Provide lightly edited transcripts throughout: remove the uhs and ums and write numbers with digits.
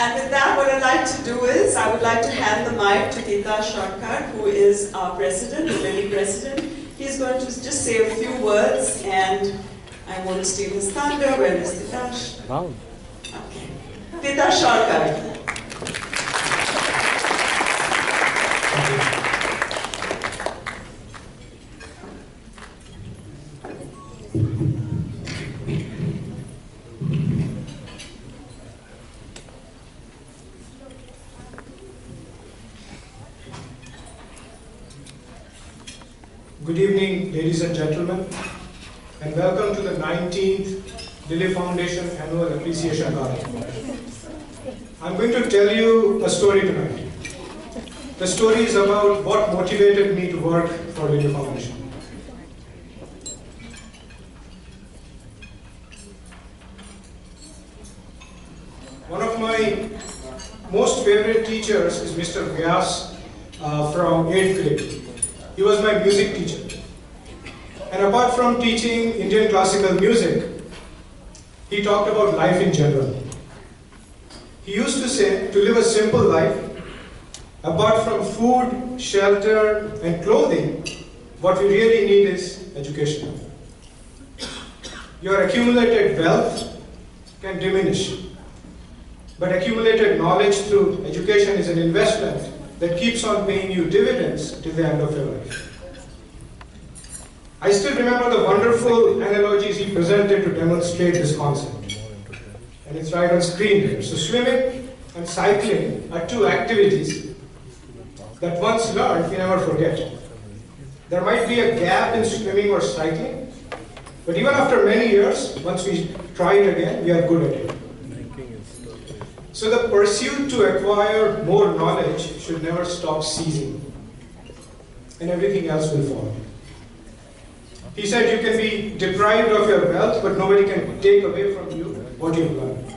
And with that, what I'd like to do is, I would like to hand the mic to Titash Sarkar, who is our president, the Lilly president. He's going to just say a few words, and I won't steal his thunder. Where is Titash? Wow. Okay. Titash Sarkar. Good evening, ladies and gentlemen, and welcome to the 19th Lilly Foundation Annual Appreciation Gala. I'm going to tell you a story tonight. The story is about what motivated me to work for Lilly Foundation. One of my most favorite teachers is Mr. Vyas from 8th grade. He was my music teacher. And apart from teaching Indian classical music, he talked about life in general. He used to say, to live a simple life, apart from food, shelter, and clothing, what we really need is education. Your accumulated wealth can diminish, but accumulated knowledge through education is an investment that keeps on paying you dividends till the end of your life. I still remember the wonderful analogies he presented to demonstrate this concept. And it's right on screen here. So swimming and cycling are two activities that once learned, we never forget. There might be a gap in swimming or cycling, but even after many years, once we try it again, we are good at it. So the pursuit to acquire more knowledge should never stop ceasing, and everything else will follow. He said you can be deprived of your wealth, but nobody can take away from you what you've learned.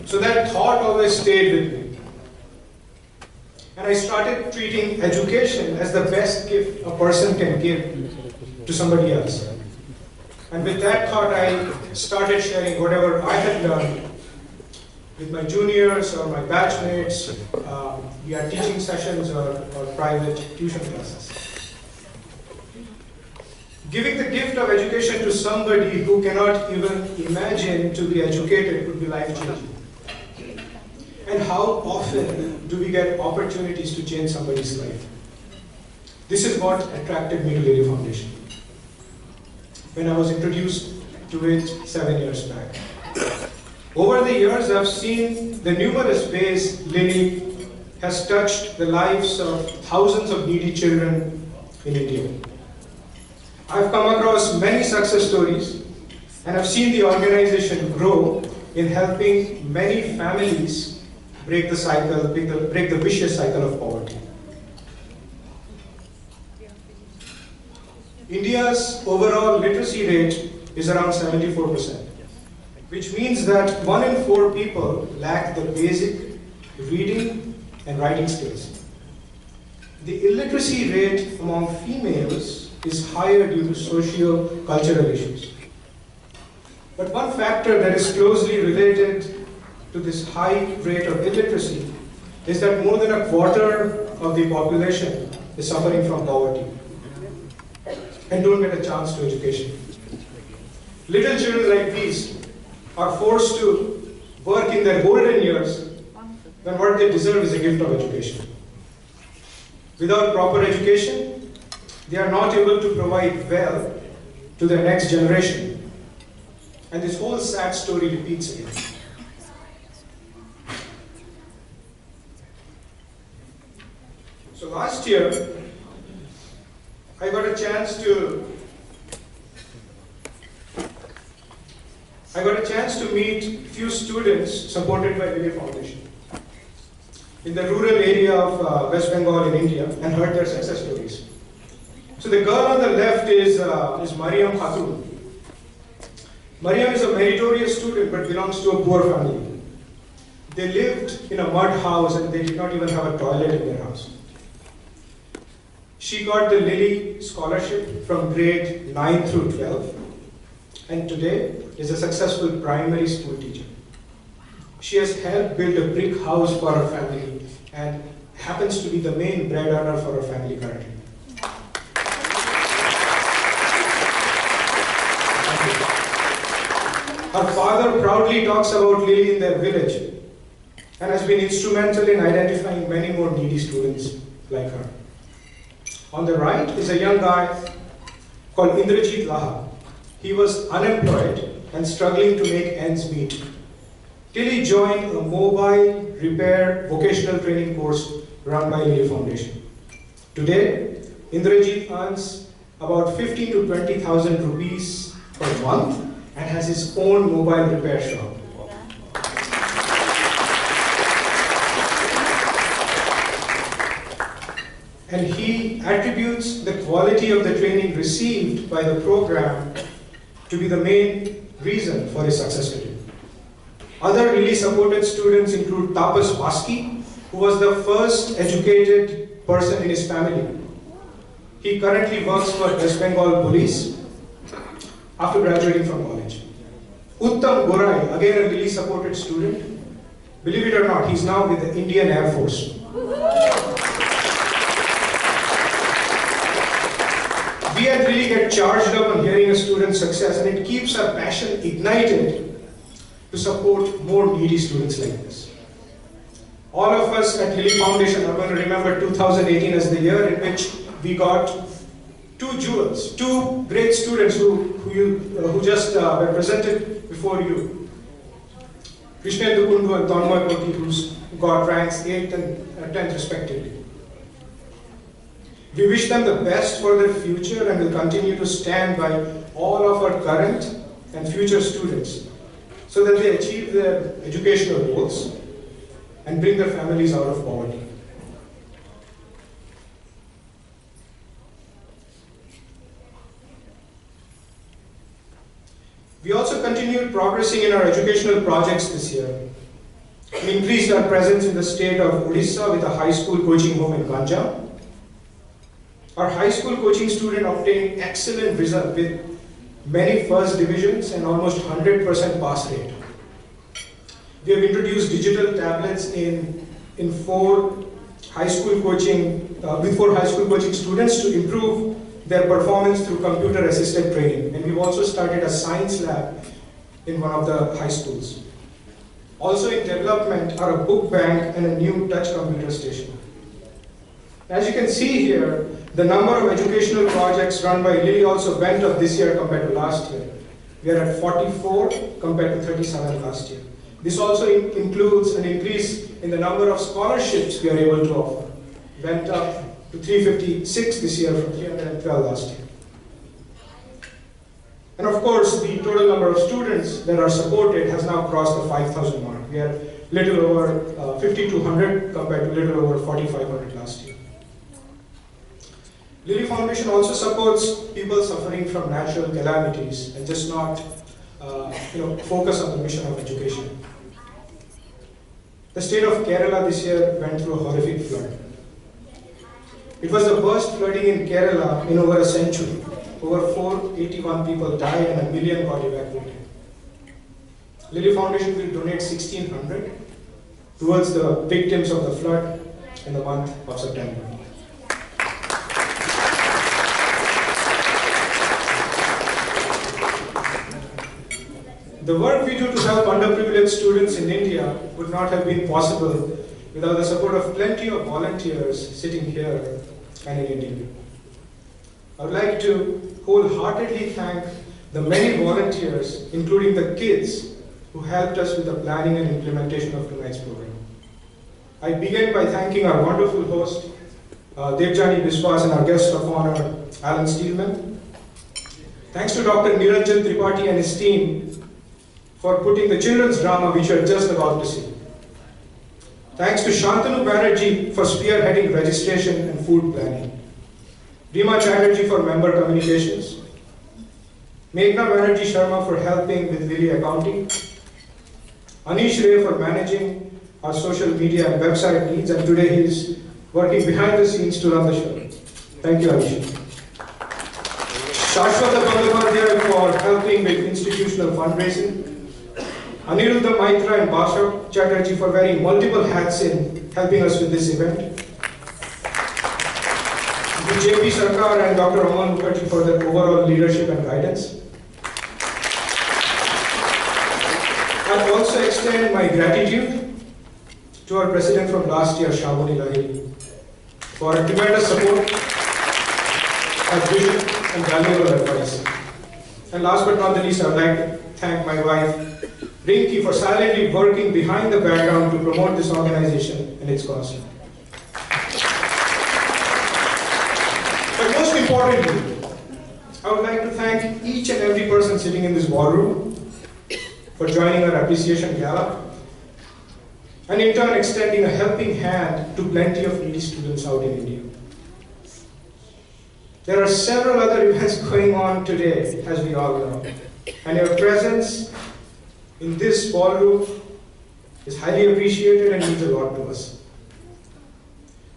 So that thought always stayed with me. And I started treating education as the best gift a person can give to somebody else. And with that thought, I started sharing whatever I had learned with my juniors or my batchmates via teaching sessions or private tuition classes. Giving the gift of education to somebody who cannot even imagine to be educated could be life-changing. And how often do we get opportunities to change somebody's life? This is what attracted me to Lilly Foundation when I was introduced to it 7 years back. Over the years, I've seen the numerous ways Lilly has touched the lives of thousands of needy children in India. I've come across many success stories, and I've seen the organization grow in helping many families break the cycle, break the vicious cycle of poverty. India's overall literacy rate is around 74%. Which means that 1 in 4 people lack the basic reading and writing skills. The illiteracy rate among females is higher due to socio-cultural issues. But one factor that is closely related to this high rate of illiteracy is that more than a quarter of the population is suffering from poverty and don't get a chance to education. Little children like these are forced to work in their golden years when what they deserve is a gift of education. Without proper education, they are not able to provide well to their next generation. And this whole sad story repeats again. So last year, I got a chance to meet few students supported by Lilly Foundation in the rural area of West Bengal in India and heard their success stories. So the girl on the left is Mariam Khatun. Mariam is a meritorious student but belongs to a poor family. They lived in a mud house and they did not even have a toilet in their house. She got the Lilly Scholarship from grade 9 through 12 and today is a successful primary school teacher. She has helped build a brick house for her family and happens to be the main bread earner for her family currently. Her father proudly talks about Lily in their village and has been instrumental in identifying many more needy students like her. On the right is a young guy called Indrajit Laha. He was unemployed and struggling to make ends meet till he joined a mobile repair vocational training course run by Lily Foundation. Today, Indrajit earns about 15 to 20,000 rupees per month and has his own mobile repair shop. And he attributes the quality of the training received by the program to be the main reason for his success today. Other Lily supported students include Tapas Baski, who was the first educated person in his family. He currently works for West Bengal Police after graduating from college. Uttam Gorai, again a Lily supported student. Believe it or not, he's now with the Indian Air Force. We at Lily get charged up on hearing a student's success, and it keeps our passion ignited to support more needy students like this. All of us at Lily Foundation are going to remember 2018 as the year in which we got two jewels, two great students who just were presented before you. Krishnendu Kundu and Tanmoy Poti, who got ranks 8th and 10th respectively. We wish them the best for their future and will continue to stand by all of our current and future students so that they achieve their educational goals and bring their families out of poverty. We also continued progressing in our educational projects this year. We increased our presence in the state of Odisha with a high school coaching home in Ganjam. Our high school coaching student obtained excellent results with many first divisions and almost 100% pass rate. We have introduced digital tablets in four high school coaching, with 4 high school coaching students to improve their performance through computer assisted training. And we've also started a science lab in one of the high schools. Also in development are a book bank and a new touch computer station. As you can see here, the number of educational projects run by Lily also went up this year compared to last year. We are at 44 compared to 37 last year. This also includes an increase in the number of scholarships we are able to offer. Went up to 356 this year from 312 last year. And of course, the total number of students that are supported has now crossed the 5,000 mark. We are little over 5,200 compared to little over 4,500 last year. Lily Foundation also supports people suffering from natural calamities and just not focus on the mission of education. The state of Kerala this year went through a horrific flood. It was the worst flooding in Kerala in over a century. Over 481 people died and 1 million got evacuated. Lily Foundation will donate 1,600 towards the victims of the flood in the month of September. The work we do to help underprivileged students in India would not have been possible without the support of plenty of volunteers sitting here and in India. I would like to wholeheartedly thank the many volunteers, including the kids, who helped us with the planning and implementation of tonight's program. I begin by thanking our wonderful host, Devjani Biswas, and our guest of honor, Alan Steelman. Thanks to Dr. Niranjan Tripathi and his team for putting the children's drama which you are just about to see. Thanks to Shantanu Banerjee for spearheading registration and food planning. Rima Chatterjee for member communications. Meghna Banerjee Sharma for helping with Lily accounting. Anish Ray for managing our social media and website needs, and today he is working behind the scenes to run the show. Thank you, Anish. Shashwata Bandyopadhyay for helping with institutional fundraising. Aniruddha Maitra and Basha Chatterjee for wearing multiple hats in helping us with this event. To JP Sarkar and Dr. Aman Mukherjee for their overall leadership and guidance. I also extend my gratitude to our president from last year, Shamuni Lahiri, for tremendous support, vision, and valuable advice. And last but not the least, I would like to thank my wife, Rinki, for silently working behind the background to promote this organization and its cause. But most importantly, I would like to thank each and every person sitting in this ballroom for joining our appreciation gala, and in turn extending a helping hand to plenty of needy students out in India. There are several other events going on today, as we all know, and your presence in this ballroom is highly appreciated and means a lot to us.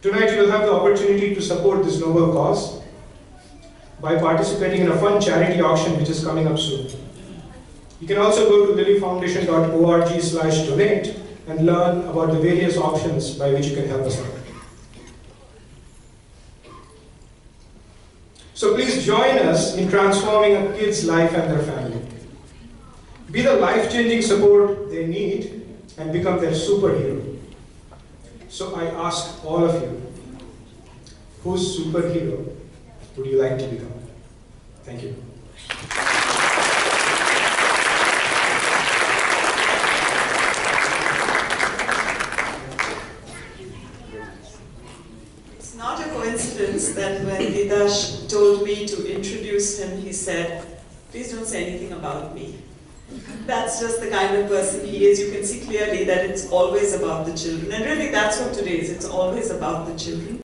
Tonight you will have the opportunity to support this noble cause by participating in a fun charity auction which is coming up soon. You can also go to lilyfoundation.org/donate and learn about the various options by which you can help us out. So please join us in transforming a kid's life and their family. Be the life-changing support they need and become their superhero. So I ask all of you, whose superhero would you like to become? Thank you. It's not a coincidence that when Didash told me to introduce him, he said, please don't say anything about me. That's just the kind of person he is. You can see clearly that it's always about the children. And really that's what today is. It's always about the children.